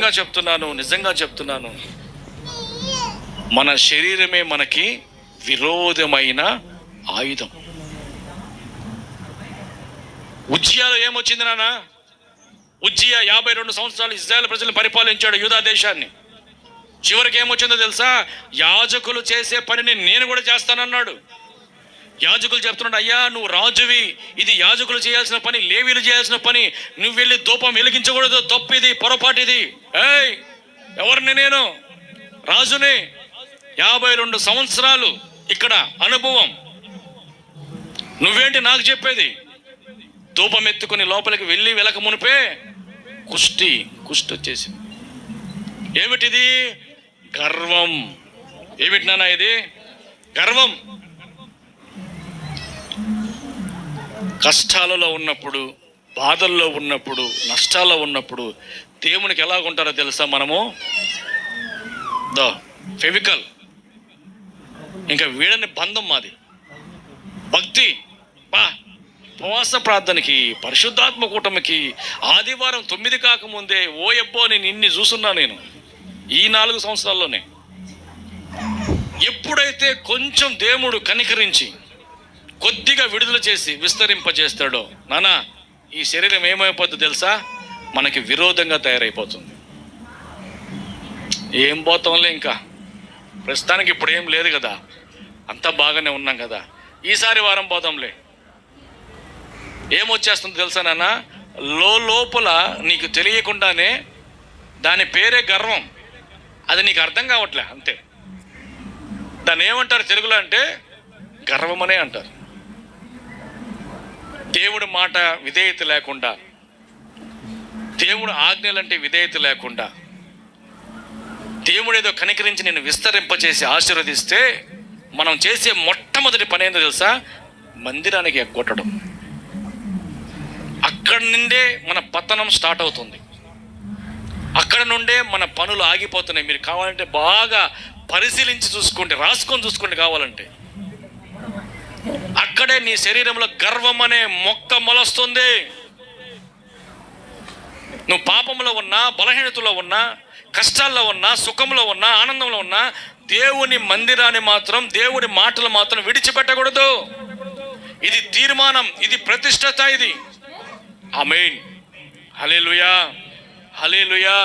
నిజంగా చెప్తున్నాను, మన శరీరమే మనకి విరోధమైన ఆయుధం. ఉజ్జియాలో ఏమొచ్చింది నాన్న? ఉజ్జియా 52 సంవత్సరాలు ఇశ్రాయేలు ప్రజలను పరిపాలించాడు, యూదా దేశాన్ని. చివరికి ఏమొచ్చిందో తెలుసా? యాజకులు చేసే పనిని నేను కూడా చేస్తానన్నాడు. యాజకులు చెప్తున్నాడు, అయ్యా నువ్వు రాజువి, ఇది యాజకులు చేయాల్సిన పని, లేవీలు చేయాల్సిన పని, నువ్వు వెళ్ళి ధూపం వెలిగించకూడదు, తప్పిది, పొరపాటిది. ఎవరిని? నేను రాజుని. 52 సంవత్సరాలు ఇక్కడ అనుభవం, నువ్వేంటి నాకు చెప్పేది? ధూపం ఎత్తుకుని లోపలికి వెళ్ళి వెలక మునిపే కుష్టి వచ్చేసింది. ఏమిటిది? గర్వం. ఏమిటి నాన్న ఇది? గర్వం. కష్టాలలో ఉన్నప్పుడు, బాధల్లో ఉన్నప్పుడు, నష్టాల్లో ఉన్నప్పుడు దేవునికి ఎలాగుంటారో తెలుసా? మనము ఫెవికల్, ఇంకా వీడని బంధం మాది. భక్తి, ఉపవాస ప్రార్థనకి, పరిశుద్ధాత్మ కూటమికి, ఆదివారం 9 కాకముందే ఓ ఎబ్బో నేను ఇన్ని చూస్తున్నా. నేను ఈ 4 సంవత్సరాల్లోనే ఎప్పుడైతే కొంచెం దేవుడు కనికరించి కొద్దిగా విడుదల చేసి విస్తరింపజేస్తాడో నానా, ఈ శరీరం ఏమైపోతుందో తెలుసా? మనకి విరోధంగా తయారైపోతుంది. ఏం పోతాంలే, ఇంకా ప్రస్తుతానికి ఇప్పుడు ఏం లేదు కదా, అంతా బాగానే ఉన్నాం కదా, ఈసారి వారం పోతాంలే. ఏమొచ్చేస్తుందో తెలుసా నాన్న? లోపల నీకు తెలియకుండానే దాని పేరే గర్వం. అది నీకు అర్థం కావట్లే, అంతే. దాన్ని ఏమంటారు తెలుగులో అంటే గర్వం అనే అంటారు. దేవుడి మాట విధేయత లేకుండా, దేవుడు ఆజ్ఞలంటే విధేయత లేకుండా, దేవుడు ఏదో కనికరించి నేను విస్తరింపచేసి ఆశీర్వదిస్తే మనం చేసే మొట్టమొదటి పని ఏందో తెలుసా? మందిరానికి ఎగ్గొట్టడం. అక్కడి నుండే మన పతనం స్టార్ట్ అవుతుంది. అక్కడ నుండే మన పనులు ఆగిపోతున్నాయి. మీరు కావాలంటే బాగా పరిశీలించి చూసుకోండి, రాసుకొని చూసుకోండి కావాలంటే. అక్కడే నీ శరీరంలో గర్వం అనే మొక్క మొలస్తుంది. నువ్వు పాపంలో ఉన్నా, బలహీనతలో ఉన్నా, కష్టాల్లో ఉన్నా, సుఖంలో ఉన్నా, ఆనందంలో ఉన్నా, దేవుని మందిరాన్ని మాత్రం, దేవుడి మాటలు మాత్రం విడిచిపెట్టకూడదు. ఇది తీర్మానం, ఇది ప్రతిష్టత, ఇది. ఆమేన్. హల్లెలూయా, హల్లెలూయా.